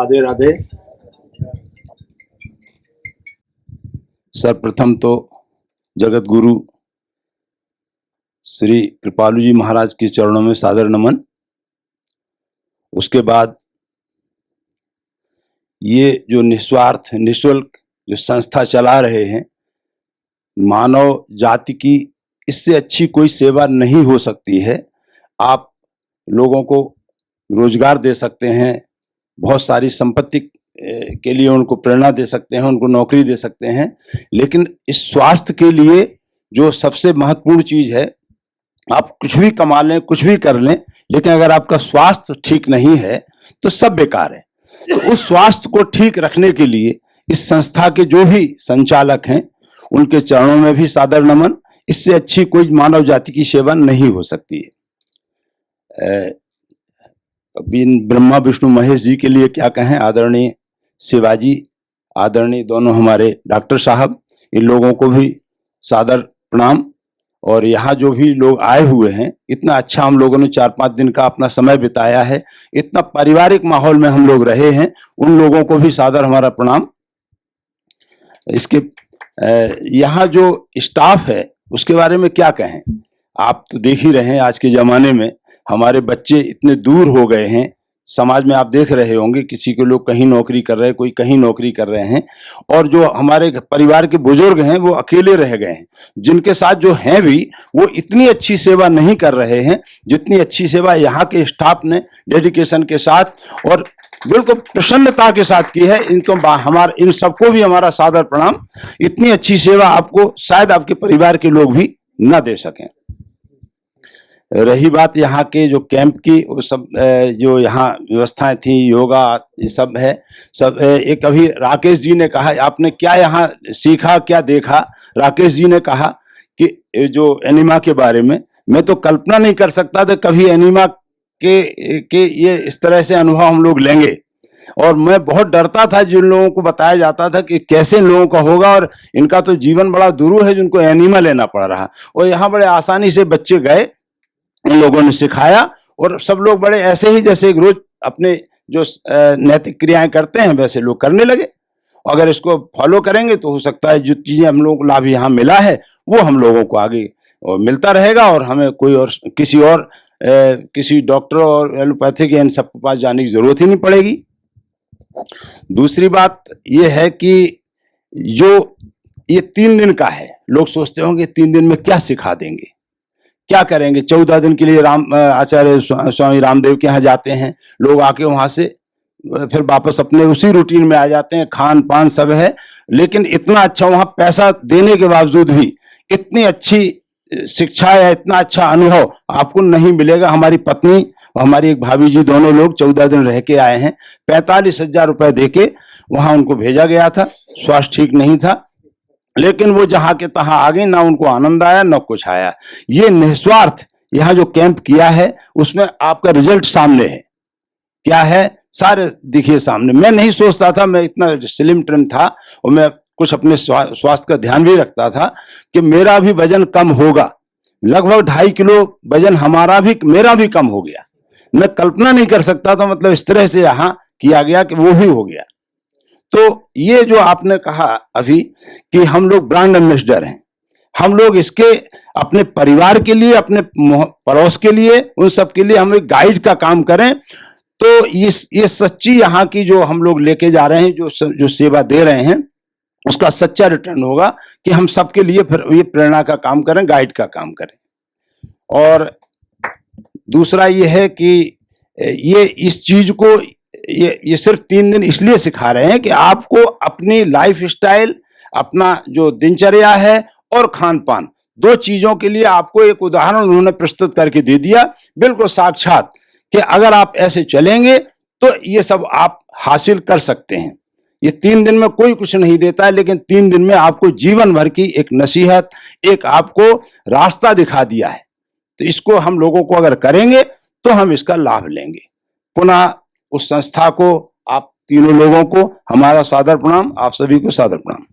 राधे राधे। सर्वप्रथम तो जगत गुरु श्री कृपालु जी महाराज के चरणों में सादर नमन। उसके बाद ये जो निस्वार्थ निःशुल्क जो संस्था चला रहे हैं, मानव जाति की इससे अच्छी कोई सेवा नहीं हो सकती है। आप लोगों को रोजगार दे सकते हैं, बहुत सारी संपत्ति के लिए उनको प्रेरणा दे सकते हैं, उनको नौकरी दे सकते हैं, लेकिन इस स्वास्थ्य के लिए जो सबसे महत्वपूर्ण चीज है, आप कुछ भी कमा लें, कुछ भी कर लें, लेकिन अगर आपका स्वास्थ्य ठीक नहीं है तो सब बेकार है। तो उस स्वास्थ्य को ठीक रखने के लिए इस संस्था के जो भी संचालक हैं उनके चरणों में भी सादर नमन। इससे अच्छी कोई मानव जाति की सेवा नहीं हो सकती है। अभी ब्रह्मा विष्णु महेश जी के लिए क्या कहें, आदरणीय शिवाजी, आदरणीय दोनों हमारे डॉक्टर साहब, इन लोगों को भी सादर प्रणाम। और यहाँ जो भी लोग आए हुए हैं, इतना अच्छा हम लोगों ने 4-5 दिन का अपना समय बिताया है, इतना पारिवारिक माहौल में हम लोग रहे हैं, उन लोगों को भी सादर हमारा प्रणाम। इसके यहाँ जो स्टाफ है उसके बारे में क्या कहें, आप तो देख ही रहे हैं आज के जमाने में हमारे बच्चे इतने दूर हो गए हैं। समाज में आप देख रहे होंगे, किसी के लोग कहीं नौकरी कर रहे हैं, कोई कहीं नौकरी कर रहे हैं, और जो हमारे परिवार के बुजुर्ग हैं वो अकेले रह गए हैं। जिनके साथ जो हैं भी वो इतनी अच्छी सेवा नहीं कर रहे हैं जितनी अच्छी सेवा यहाँ के स्टाफ ने डेडिकेशन के साथ और बिल्कुल प्रसन्नता के साथ की है। इनको इन सबको भी हमारा सादर प्रणाम। इतनी अच्छी सेवा आपको शायद आपके परिवार के लोग भी न दे सकें। रही बात यहाँ के जो कैंप की, वो सब जो यहाँ व्यवस्थाएं थी, योगा, ये सब है, सब एक अभी राकेश जी ने कहा, आपने क्या यहाँ सीखा, क्या देखा? राकेश जी ने कहा कि जो एनीमा के बारे में, मैं तो कल्पना नहीं कर सकता था कभी एनीमा के ये इस तरह से अनुभव हम लोग लेंगे। और मैं बहुत डरता था जिन लोगों को बताया जाता था कि कैसे इन लोगों का होगा, और इनका तो जीवन बड़ा दुरूह है जिनको एनीमा लेना पड़ रहा। और यहाँ बड़े आसानी से बच्चे गए, इन लोगों ने सिखाया, और सब लोग बड़े ऐसे ही जैसे रोज अपने जो नैतिक क्रियाएं करते हैं वैसे लोग करने लगे। अगर इसको फॉलो करेंगे तो हो सकता है जो चीजें हम लोगों को लाभ यहाँ मिला है वो हम लोगों को आगे मिलता रहेगा, और हमें कोई और किसी डॉक्टर और एलोपैथिक इन सब के पास जाने की जरूरत ही नहीं पड़ेगी। दूसरी बात ये है कि जो ये 3 दिन का है, लोग सोचते होंगे 3 दिन में क्या सिखा देंगे, क्या करेंगे। 14 दिन के लिए आचार्य स्वामी रामदेव के यहाँ जाते हैं लोग, आके वहां से फिर वापस अपने उसी रूटीन में आ जाते हैं, खान पान सब है, लेकिन इतना अच्छा वहां पैसा देने के बावजूद भी इतनी अच्छी शिक्षा या इतना अच्छा अनुभव आपको नहीं मिलेगा। हमारी पत्नी और हमारी एक भाभी जी दोनों लोग 14 दिन रह के आए हैं, 45,000 रुपए दे के वहां उनको भेजा गया था। स्वास्थ्य ठीक नहीं था, लेकिन वो जहां के तहां आ गए, ना उनको आनंद आया ना कुछ आया। ये निस्वार्थ यहाँ जो कैंप किया है उसमें आपका रिजल्ट सामने है, क्या है सारे दिखिए सामने। मैं नहीं सोचता था, मैं इतना स्लिम ट्रिम था और मैं कुछ अपने स्वास्थ्य का ध्यान भी रखता था कि मेरा भी वजन कम होगा। लगभग 2.5 किलो वजन मेरा भी कम हो गया। मैं कल्पना नहीं कर सकता था, मतलब इस तरह से यहाँ किया गया कि वो भी हो गया। तो ये जो आपने कहा अभी कि हम लोग ब्रांड एम्बेसडर हैं, हम लोग इसके अपने परिवार के लिए, अपने पड़ोस के लिए, उन सब के लिए हम एक गाइड का काम करें, तो ये सच्ची यहाँ की जो हम लोग लेके जा रहे हैं, जो सेवा दे रहे हैं, उसका सच्चा रिटर्न होगा कि हम सबके लिए फिर ये प्रेरणा का काम करें, गाइड का काम करें। और दूसरा ये है कि ये इस चीज को ये सिर्फ 3 दिन इसलिए सिखा रहे हैं कि आपको अपनी लाइफ स्टाइल, अपना जो दिनचर्या है और खान पान, 2 चीजों के लिए आपको एक उदाहरण उन्होंने प्रस्तुत करके दे दिया, बिल्कुल साक्षात, कि अगर आप ऐसे चलेंगे तो ये सब आप हासिल कर सकते हैं। ये 3 दिन में कोई कुछ नहीं देता है, लेकिन 3 दिन में आपको जीवन भर की एक नसीहत, एक आपको रास्ता दिखा दिया है। तो इसको हम लोगों को अगर करेंगे तो हम इसका लाभ लेंगे। पुनः उस संस्था को, आप तीनों लोगों को हमारा सादर प्रणाम, आप सभी को सादर प्रणाम।